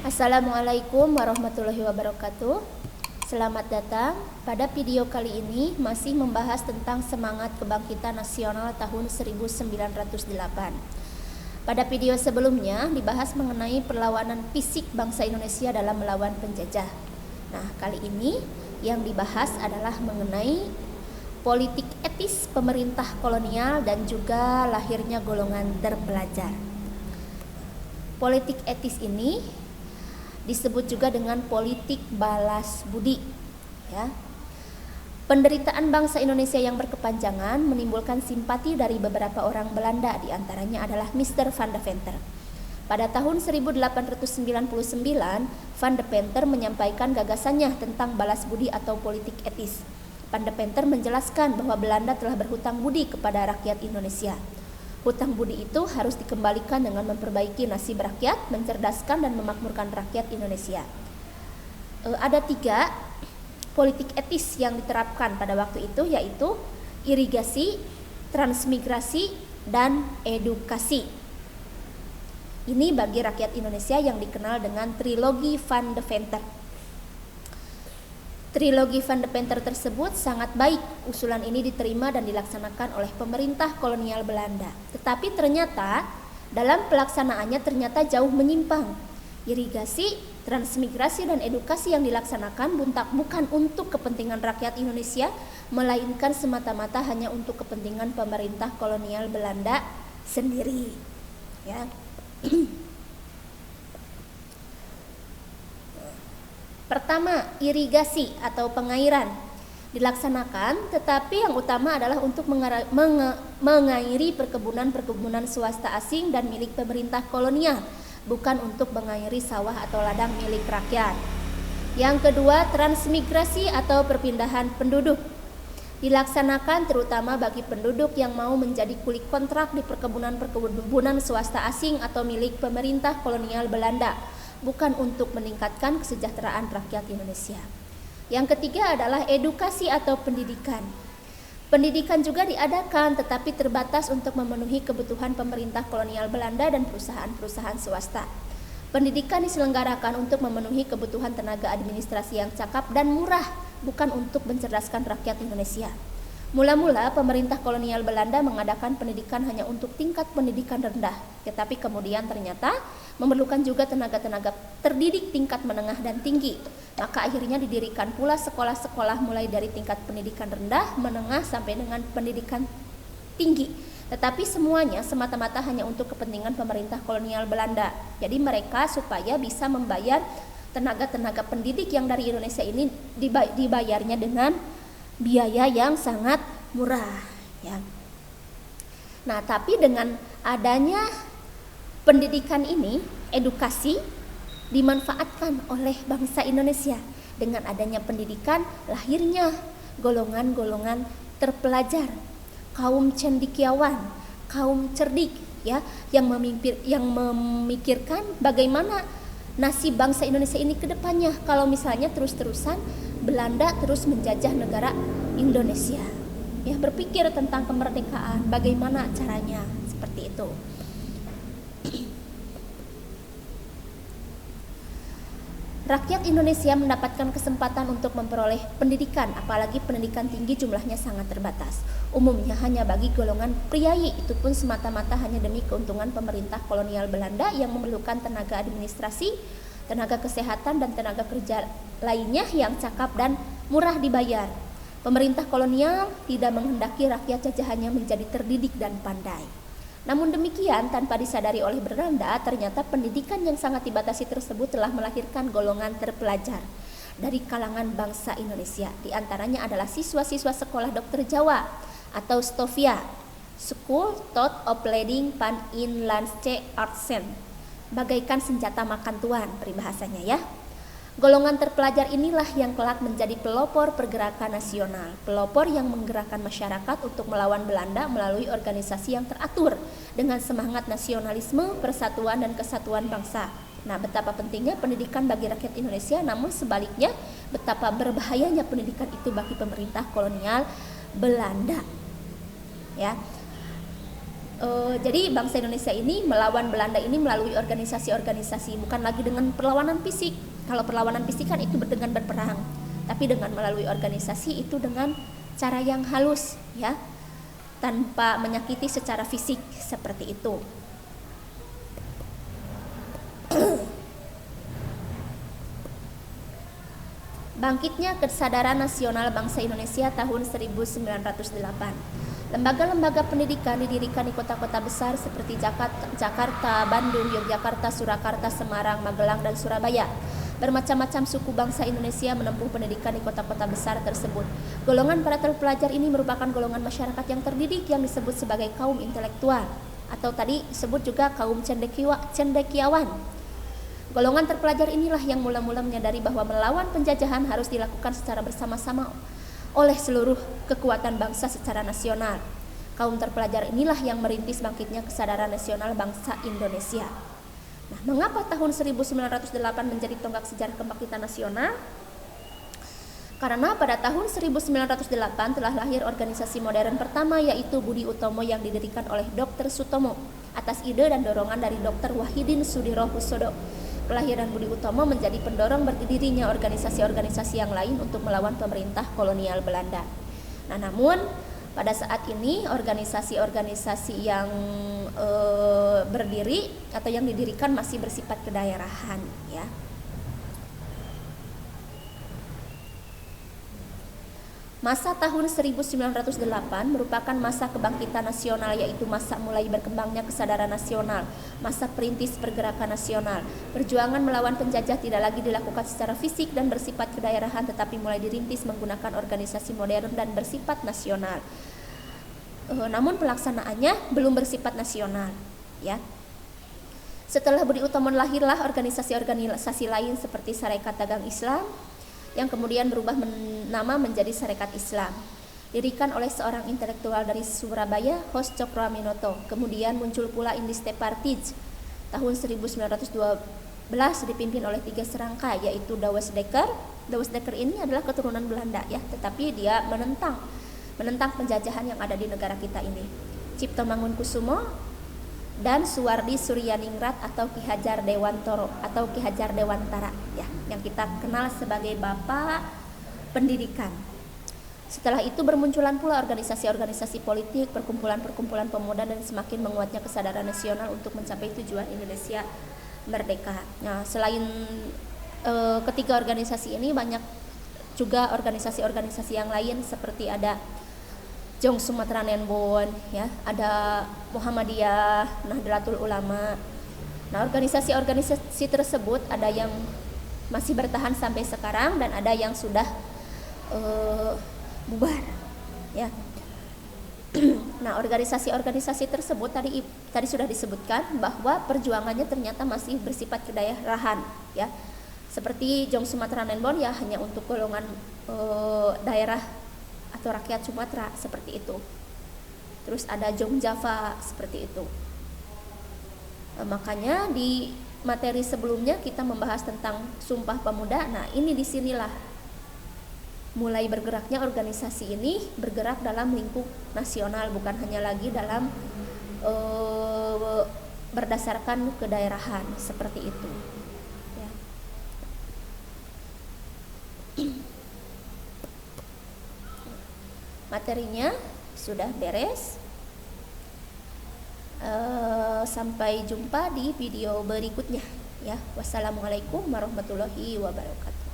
Assalamualaikum warahmatullahi wabarakatuh. Selamat datang. Pada video kali ini masih membahas tentang semangat kebangkitan nasional tahun 1908. Pada video sebelumnya dibahas mengenai perlawanan fisik bangsa Indonesia dalam melawan penjajah. Nah, kali ini yang dibahas adalah mengenai politik etis pemerintah kolonial dan juga lahirnya golongan terpelajar. Politik etis ini disebut juga dengan politik balas budi, ya. Penderitaan bangsa Indonesia yang berkepanjangan menimbulkan simpati dari beberapa orang Belanda, di antaranya adalah Mr. Van de Venter. Pada tahun 1899, Van de Venter menyampaikan gagasannya tentang balas budi atau politik etis. Van de Venter menjelaskan bahwa Belanda telah berhutang budi kepada rakyat Indonesia. Hutang budi itu harus dikembalikan dengan memperbaiki nasib rakyat, mencerdaskan dan memakmurkan rakyat Indonesia. Ada 3 politik etis yang diterapkan pada waktu itu, yaitu irigasi, transmigrasi, dan edukasi. Ini bagi rakyat Indonesia yang dikenal dengan trilogi Van de Venter. Trilogi Van de Venter tersebut sangat baik. Usulan ini diterima dan dilaksanakan oleh pemerintah kolonial Belanda. Tetapi ternyata dalam pelaksanaannya ternyata jauh menyimpang. Irigasi, transmigrasi, dan edukasi yang dilaksanakan bukan untuk kepentingan rakyat Indonesia, melainkan semata-mata hanya untuk kepentingan pemerintah kolonial Belanda sendiri. Ya. Pertama, irigasi atau pengairan dilaksanakan, tetapi yang utama adalah untuk mengairi perkebunan swasta asing dan milik pemerintah kolonial, bukan untuk mengairi sawah atau ladang milik rakyat. Yang kedua, transmigrasi atau perpindahan penduduk dilaksanakan terutama bagi penduduk yang mau menjadi kulit kontrak di perkebunan swasta asing atau milik pemerintah kolonial Belanda, bukan untuk meningkatkan kesejahteraan rakyat Indonesia. Yang ketiga adalah edukasi atau pendidikan. Pendidikan juga diadakan, tetapi terbatas untuk memenuhi kebutuhan pemerintah kolonial Belanda dan perusahaan-perusahaan swasta. Pendidikan diselenggarakan untuk memenuhi kebutuhan tenaga administrasi yang cakap dan murah, bukan untuk mencerdaskan rakyat Indonesia. Mula-mula pemerintah kolonial Belanda mengadakan pendidikan hanya untuk tingkat pendidikan rendah, tetapi kemudian ternyata memerlukan juga tenaga-tenaga terdidik tingkat menengah dan tinggi. Maka akhirnya didirikan pula sekolah-sekolah mulai dari tingkat pendidikan rendah, menengah sampai dengan pendidikan tinggi. Tetapi semuanya semata-mata hanya untuk kepentingan pemerintah kolonial Belanda. Jadi mereka supaya bisa membayar tenaga-tenaga pendidik yang dari Indonesia ini dibayarnya dengan biaya yang sangat murah, ya. Nah, tapi dengan adanya pendidikan ini, edukasi dimanfaatkan oleh bangsa Indonesia. Dengan adanya pendidikan, lahirnya golongan-golongan terpelajar, kaum cendekiawan, kaum cerdik, ya, yang memikirkan bagaimana nasib bangsa Indonesia ini ke depannya kalau misalnya terus-terusan Belanda terus menjajah negara Indonesia. Ya, berpikir tentang kemerdekaan, bagaimana caranya, seperti itu. Rakyat Indonesia mendapatkan kesempatan untuk memperoleh pendidikan, apalagi pendidikan tinggi jumlahnya sangat terbatas. Umumnya hanya bagi golongan priai, itu pun semata-mata hanya demi keuntungan pemerintah kolonial Belanda yang memerlukan tenaga administrasi, tenaga kesehatan, dan tenaga kerja lainnya yang cakap dan murah dibayar. Pemerintah kolonial tidak menghendaki rakyat jajahannya menjadi terdidik dan pandai. Namun demikian, tanpa disadari oleh Belanda, ternyata pendidikan yang sangat dibatasi tersebut telah melahirkan golongan terpelajar dari kalangan bangsa Indonesia. Di antaranya adalah siswa-siswa sekolah dokter Jawa atau Stovia, School tot Opleiding van Inlandse Artsen, bagaikan senjata makan tuan peribahasanya, ya. Golongan terpelajar inilah yang kelak menjadi pelopor pergerakan nasional, pelopor yang menggerakkan masyarakat untuk melawan Belanda melalui organisasi yang teratur dengan semangat nasionalisme, persatuan, dan kesatuan bangsa. Nah, betapa pentingnya pendidikan bagi rakyat Indonesia, namun sebaliknya betapa berbahayanya pendidikan itu bagi pemerintah kolonial Belanda. Ya. Jadi bangsa Indonesia ini melawan Belanda ini melalui organisasi-organisasi, bukan lagi dengan perlawanan fisik. Kalau perlawanan fisik kan itu dengan berperang, tapi dengan melalui organisasi itu dengan cara yang halus, ya, tanpa menyakiti secara fisik seperti itu. Bangkitnya kesadaran nasional bangsa Indonesia tahun 1908. Lembaga-lembaga pendidikan didirikan di kota-kota besar seperti Jakarta, Bandung, Yogyakarta, Surakarta, Semarang, Magelang, dan Surabaya. Bermacam-macam suku bangsa Indonesia menempuh pendidikan di kota-kota besar tersebut. Golongan para terpelajar ini merupakan golongan masyarakat yang terdidik yang disebut sebagai kaum intelektual, atau tadi disebut juga kaum cendekiawan. Golongan terpelajar inilah yang mula-mula menyadari bahwa melawan penjajahan harus dilakukan secara bersama-sama oleh seluruh kekuatan bangsa secara nasional. Kaum terpelajar inilah yang merintis bangkitnya kesadaran nasional bangsa Indonesia. Nah, mengapa tahun 1908 menjadi tonggak sejarah kebangkitan nasional? Karena pada tahun 1908 telah lahir organisasi modern pertama, yaitu Budi Utomo yang didirikan oleh Dr. Sutomo atas ide dan dorongan dari Dr. Wahidin Sudirohusodo. Kelahiran Budi Utomo menjadi pendorong berdirinya organisasi-organisasi yang lain untuk melawan pemerintah kolonial Belanda. Nah, namun pada saat ini organisasi-organisasi yang berdiri atau yang didirikan masih bersifat kedaerahan, ya. Masa tahun 1908 merupakan masa kebangkitan nasional, yaitu masa mulai berkembangnya kesadaran nasional, masa perintis pergerakan nasional. Perjuangan melawan penjajah tidak lagi dilakukan secara fisik dan bersifat kedaerahan, tetapi mulai dirintis menggunakan organisasi modern dan bersifat nasional. Namun pelaksanaannya belum bersifat nasional, ya. Setelah Budi Utomo lahirlah organisasi-organisasi lain seperti Sarekat Dagang Islam, yang kemudian berubah nama menjadi Sarekat Islam, didirikan oleh seorang intelektual dari Surabaya, Hos Cokroaminoto. Kemudian muncul pula Indiste Partij tahun 1912 dipimpin oleh 3 serangka, yaitu Douwes Dekker. Douwes Dekker ini adalah keturunan Belanda, ya, tetapi dia menentang penjajahan yang ada di negara kita ini. Cipto Mangunkusumo dan Suwardi Suryaningrat atau Ki Hajar Dewantoro atau Ki Hajar Dewantara, ya, yang kita kenal sebagai Bapak Pendidikan. Setelah itu bermunculan pula organisasi-organisasi politik, perkumpulan-perkumpulan pemuda, dan semakin menguatnya kesadaran nasional untuk mencapai tujuan Indonesia merdeka. Nah, selain ketiga organisasi ini, banyak juga organisasi-organisasi yang lain seperti ada Jong Sumatera Nenbon, ya, ada Muhammadiyah, Nahdlatul Ulama. Nah, organisasi-organisasi tersebut ada yang masih bertahan sampai sekarang dan ada yang sudah bubar, ya. Nah, organisasi-organisasi tersebut tadi sudah disebutkan bahwa perjuangannya ternyata masih bersifat kedaerahan, ya. Seperti Jong Sumatera Nenbon, ya, hanya untuk golongan daerah atau rakyat Sumatera, seperti itu. Terus ada Jong Java, seperti itu. Makanya di materi sebelumnya kita membahas tentang Sumpah Pemuda. Nah, ini disinilah mulai bergeraknya organisasi ini, bergerak dalam lingkup nasional, bukan hanya lagi dalam berdasarkan kedaerahan, seperti itu, ya. Materinya sudah beres. Sampai jumpa di video berikutnya, ya. Wassalamualaikum warahmatullahi wabarakatuh.